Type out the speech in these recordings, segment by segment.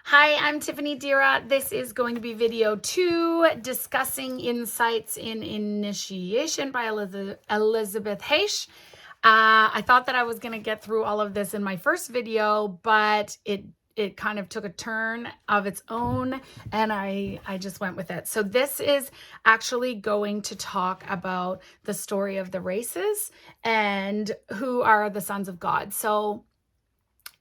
Hi, I'm TiffanyDIRA. This is going to be video 2, discussing insights in initiation by Elisabeth Haich. I thought that I was going to get through all of this in my first video, but it kind of took a turn of its own, and I just went with it. So this is actually going to talk about the story of the races and who are the sons of God. So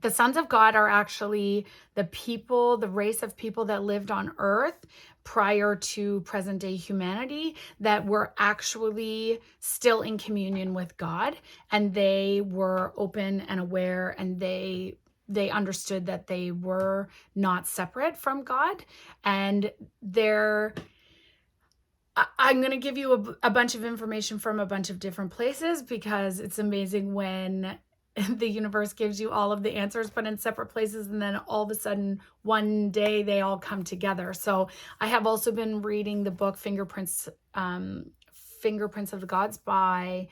the sons of God are actually the people, the race of people that lived on earth prior to present day humanity that were actually still in communion with God, and they were open and aware, and they understood that they were not separate from God. And I'm going to give you a bunch of information from a bunch of different places, because it's amazing when the universe gives you all of the answers but in separate places, and then all of a sudden one day they all come together. So I have also been reading the book Fingerprints of the Gods by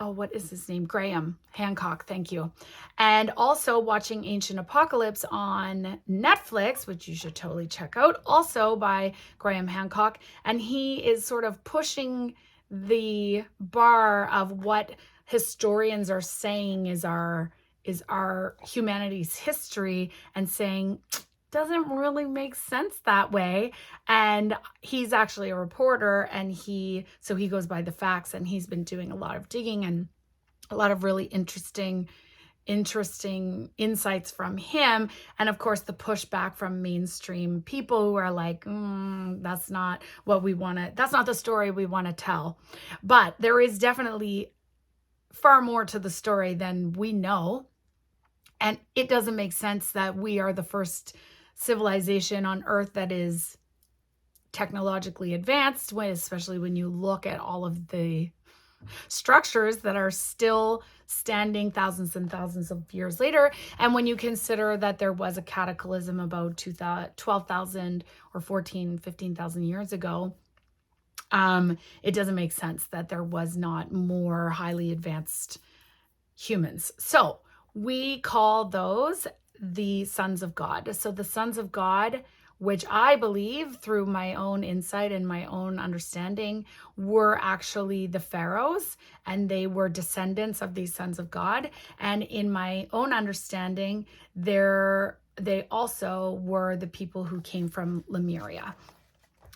what is his name? Graham Hancock, thank you. And also watching Ancient Apocalypse on Netflix, which you should totally check out, also by Graham Hancock. And he is sort of pushing the bar of what historians are saying is our humanity's history, and saying doesn't really make sense that way. And he's actually a reporter, and so he goes by the facts, and he's been doing a lot of digging and a lot of really interesting insights from him. And of course the pushback from mainstream people who are like, that's not what we want to, that's not the story we want to tell. But there is definitely far more to the story than we know. And it doesn't make sense that we are the first civilization on earth that is technologically advanced, especially when you look at all of the structures that are still standing thousands and thousands of years later. And when you consider that there was a cataclysm about 12,000 or 15,000 years ago, it doesn't make sense that there was not more highly advanced humans. So we call those the sons of God. So the sons of God, which I believe through my own insight and my own understanding, were actually the pharaohs, and they were descendants of these sons of God. And in my own understanding, they also were the people who came from Lemuria.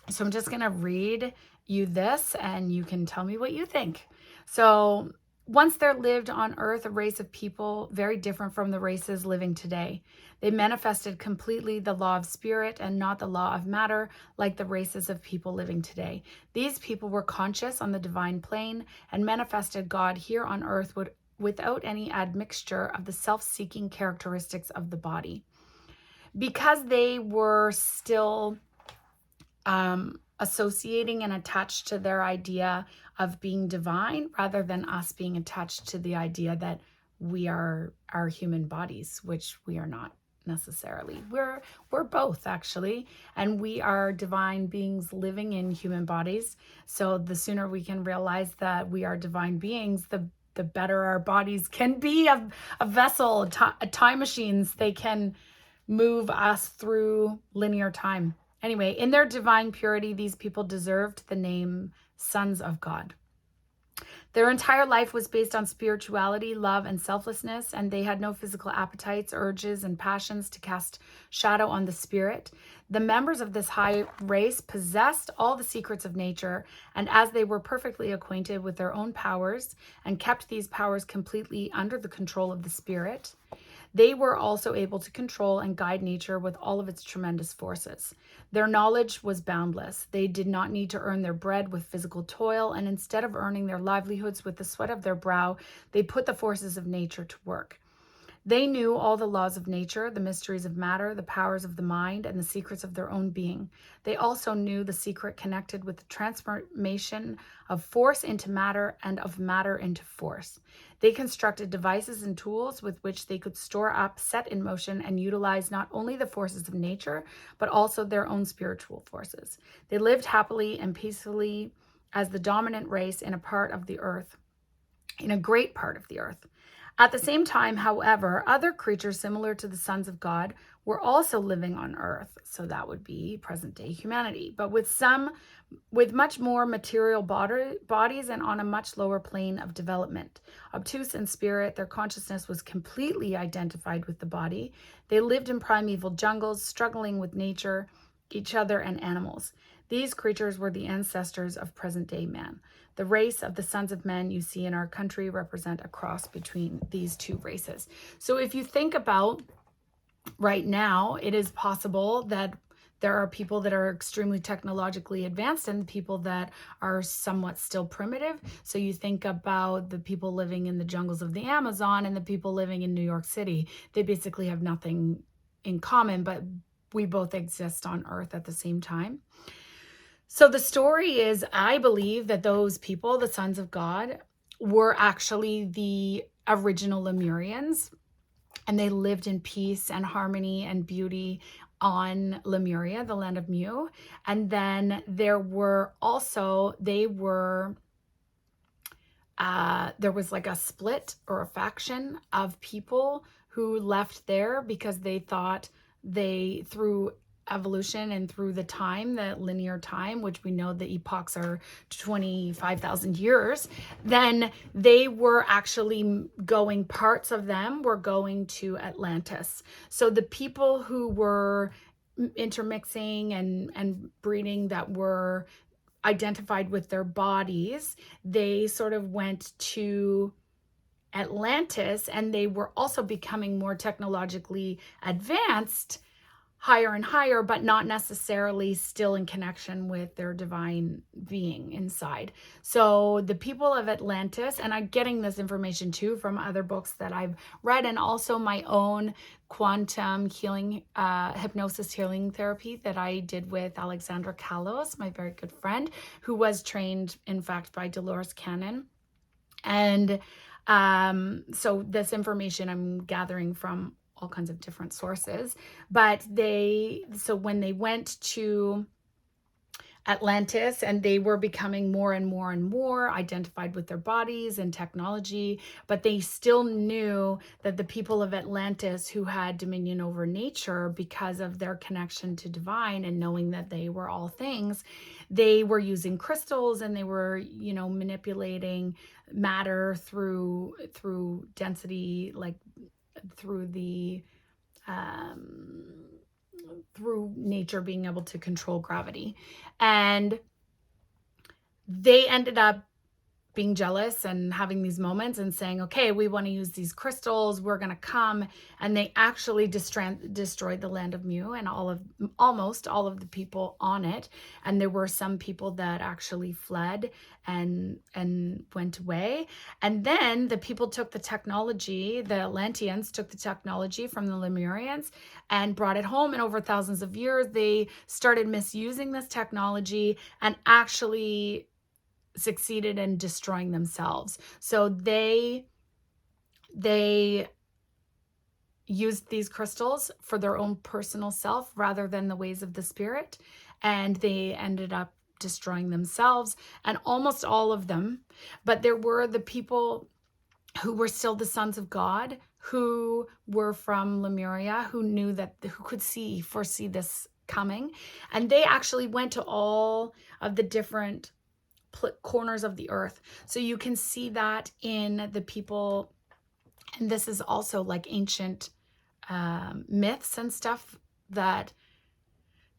So I'm just going to read you this, and you can tell me what you think. So once there lived on earth a race of people very different from the races living today. They manifested completely the law of spirit and not the law of matter, like the races of people living today. These people were conscious on the divine plane and manifested God here on earth without any admixture of the self-seeking characteristics of the body. Because they were still associating and attached to their idea of being divine, rather than us being attached to the idea that we are our human bodies, which we are not necessarily. We're both, actually, and we are divine beings living in human bodies. So the sooner we can realize that we are divine beings, the better our bodies can be a vessel, time machines. They can move us through linear time. Anyway, in their divine purity, these people deserved the name sons of God. Their entire life was based on spirituality, love, and selflessness, and they had no physical appetites, urges, and passions to cast shadow on the spirit. The members of this high race possessed all the secrets of nature, and as they were perfectly acquainted with their own powers and kept these powers completely under the control of the spirit, they were also able to control and guide nature with all of its tremendous forces. Their knowledge was boundless. They did not need to earn their bread with physical toil, and instead of earning their livelihoods with the sweat of their brow, they put the forces of nature to work. They knew all the laws of nature, the mysteries of matter, the powers of the mind, and the secrets of their own being. They also knew the secret connected with the transformation of force into matter and of matter into force. They constructed devices and tools with which they could store up, set in motion, and utilize not only the forces of nature, but also their own spiritual forces. They lived happily and peacefully as the dominant race in a part of the earth, in a great part of the earth. At the same time, however, other creatures similar to the sons of God were also living on earth. So that would be present day humanity, but with much more material bodies and on a much lower plane of development. Obtuse in spirit, their consciousness was completely identified with the body. They lived in primeval jungles, struggling with nature, each other, and animals. These creatures were the ancestors of present-day man. The race of the sons of men you see in our country represent a cross between these two races. So if you think about right now, it is possible that there are people that are extremely technologically advanced and people that are somewhat still primitive. So you think about the people living in the jungles of the Amazon and the people living in New York City. They basically have nothing in common, but we both exist on Earth at the same time. So the story is, I believe that those people, the sons of God, were actually the original Lemurians, and they lived in peace and harmony and beauty on Lemuria, the land of Mu. And then there were also, there was like a split or a faction of people who left there because they thought through evolution and through the time, the linear time, which we know the epochs are 25,000 years, then they were actually parts of them were going to Atlantis. So the people who were intermixing and breeding that were identified with their bodies, they sort of went to Atlantis, and they were also becoming more technologically advanced, higher and higher, but not necessarily still in connection with their divine being inside. So the people of Atlantis, and I'm getting this information too from other books that I've read, and also my own quantum healing, hypnosis healing therapy that I did with Alexandra Kalos, my very good friend, who was trained, in fact, by Dolores Cannon. And so this information I'm gathering from all kinds of different sources, but so when they went to Atlantis and they were becoming more and more and more identified with their bodies and technology, but they still knew that the people of Atlantis who had dominion over nature because of their connection to divine and knowing that they were all things, they were using crystals and they were, manipulating matter through density, like through through nature being able to control gravity. And they ended up being jealous and having these moments and saying, okay, we want to use these crystals, we're going to come. And they actually destroyed the land of Mu and almost all of the people on it. And there were some people that actually fled and went away. And then the people took the technology, the Atlanteans took the technology from the Lemurians and brought it home. And over thousands of years, they started misusing this technology and actually succeeded in destroying themselves. So they used these crystals for their own personal self rather than the ways of the spirit, and they ended up destroying themselves, and almost all of them. But there were the people who were still the sons of God, who were from Lemuria, who could foresee this coming, and they actually went to all of the different corners of the earth. So you can see that in the people, and this is also like ancient myths and stuff that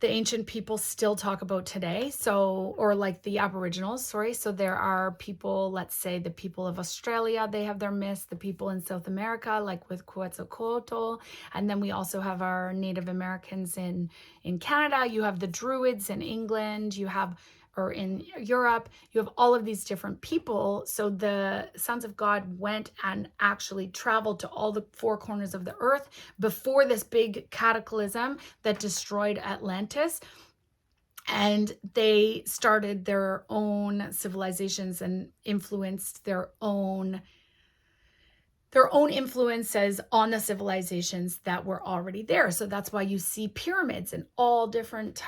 the ancient people still talk about today. So, or like the Aboriginals, sorry. So there are people, let's say the people of Australia, they have their myths, the people in South America, like with Quetzalcoatl. And then we also have our Native Americans in Canada. You have the Druids in England, or in Europe, you have all of these different people. So the sons of God went and actually traveled to all the four corners of the earth before this big cataclysm that destroyed Atlantis. And they started their own civilizations and influenced their own influences on the civilizations that were already there. So that's why you see pyramids in all different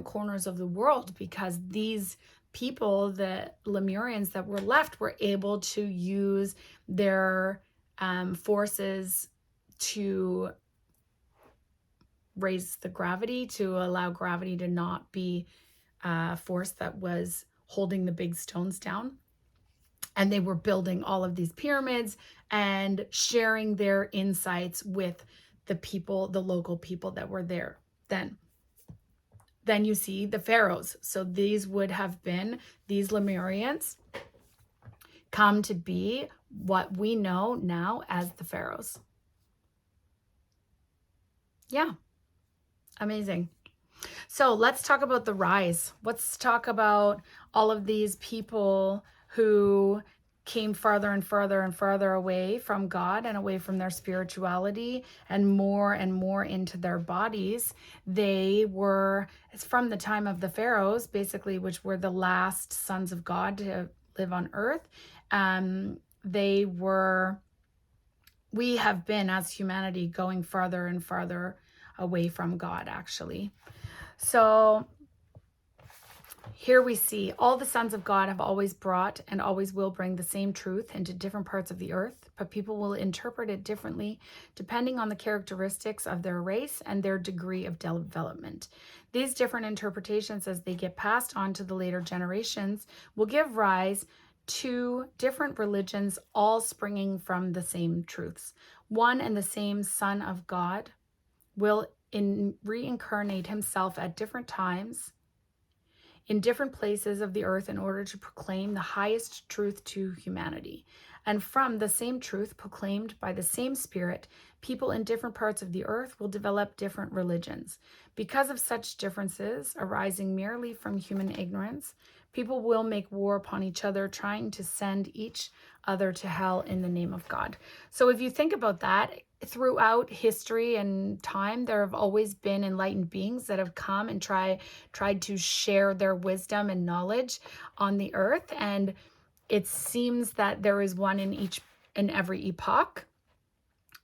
corners of the world, because these people, the Lemurians that were left, were able to use their forces to raise the gravity, to allow gravity to not be a force that was holding the big stones down. And they were building all of these pyramids and sharing their insights with the people, the local people that were there then. Then you see the pharaohs. So these would have been, these Lemurians come to be what we know now as the pharaohs. Yeah, amazing. So let's talk about the rise. Let's talk about all of these people who came farther and farther and farther away from God and away from their spirituality and more into their bodies. It's from the time of the pharaohs, basically, which were the last sons of God to live on earth. We have been, as humanity, going farther and farther away from God, actually. So here we see all the sons of God have always brought and always will bring the same truth into different parts of the earth, but people will interpret it differently depending on the characteristics of their race and their degree of development. These different interpretations, as they get passed on to the later generations, will give rise to different religions, all springing from the same truths. One and the same Son of God will reincarnate himself at different times in different places of the earth in order to proclaim the highest truth to humanity. And from the same truth proclaimed by the same Spirit, people in different parts of the earth will develop different religions. Because of such differences arising merely from human ignorance, people will make war upon each other, trying to send each other to hell in the name of God. So if you think about that, throughout history and time, there have always been enlightened beings that have come and tried to share their wisdom and knowledge on the earth. And it seems that there is one in every epoch.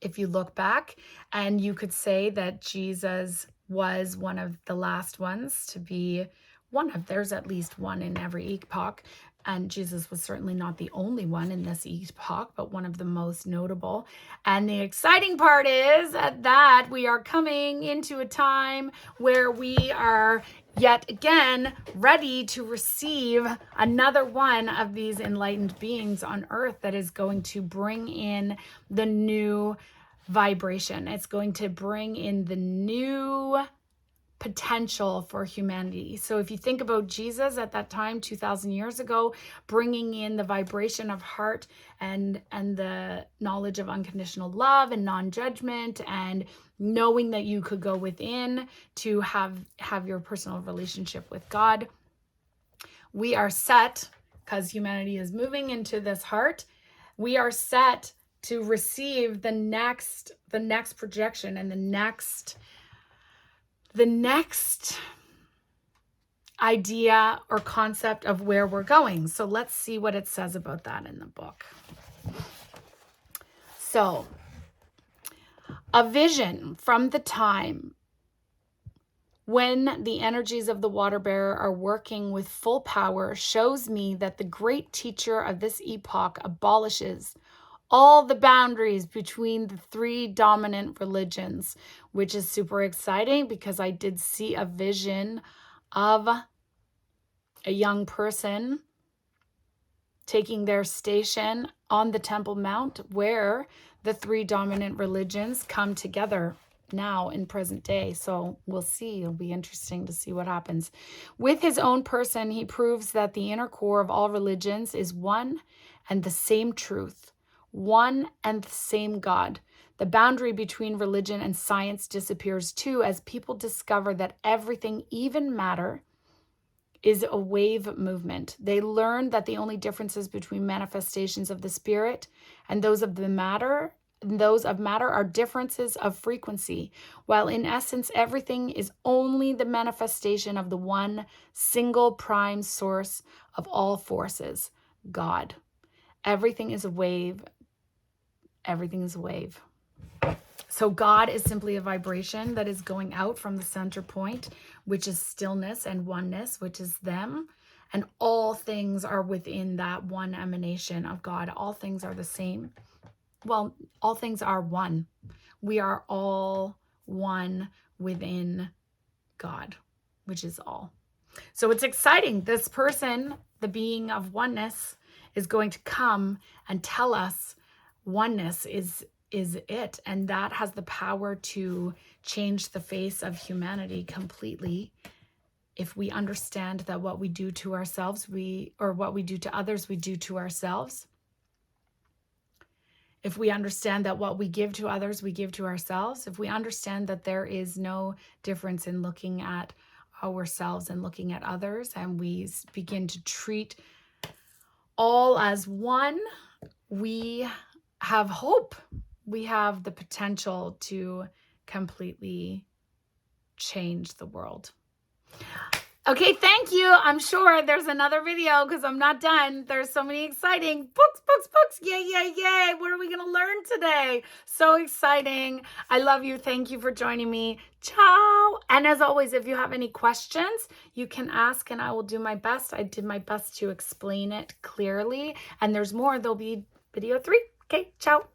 If you look back, and you could say that Jesus was one of the last ones to be there's at least one in every epoch. And Jesus was certainly not the only one in this epoch, but one of the most notable. And the exciting part is that we are coming into a time where we are yet again ready to receive another one of these enlightened beings on earth that is going to bring in the new vibration. It's going to bring in the new potential for humanity. So if you think about Jesus at that time, 2,000 years ago, bringing in the vibration of heart and the knowledge of unconditional love and non-judgment, and knowing that you could go within to have your personal relationship with God, we are set, because humanity is moving into this heart, we are set to receive the next projection and the next idea or concept of where we're going. So let's see what it says about that in the book. So, a vision from the time when the energies of the water bearer are working with full power shows me that the great teacher of this epoch abolishes all the boundaries between the three dominant religions, which is super exciting because I did see a vision of a young person taking their station on the Temple Mount where the three dominant religions come together now in present day. So we'll see. It'll be interesting to see what happens. With his own person, he proves that the inner core of all religions is one and the same truth. One and the same God. The boundary between religion and science disappears too as people discover that everything, even matter, is a wave movement. They learn that the only differences between manifestations of the spirit and those of matter are differences of frequency, while in essence everything is only the manifestation of the one single prime source of all forces, God. Everything is a wave. Everything is a wave. So God is simply a vibration that is going out from the center point, which is stillness and oneness, which is them. And all things are within that one emanation of God. All things are the same. well, all things are one. We are all one within God, which is all. So it's exciting. This person, the being of oneness, is going to come and tell us oneness is it. And that has the power to change the face of humanity completely. If we understand that what we do to ourselves, what we do to others, we do to ourselves. If we understand that what we give to others, we give to ourselves. If we understand that there is no difference in looking at ourselves and looking at others, and we begin to treat all as one, we have hope. We have the potential to completely change the world. Okay, thank you. I'm sure there's another video because I'm not done. There's so many exciting books. Yay, yay, yay. What are we going to learn today? So exciting. I love you. Thank you for joining me. Ciao. And as always, if you have any questions, you can ask and I will do my best. I did my best to explain it clearly. And there's more. There'll be video 3. Okay, ciao.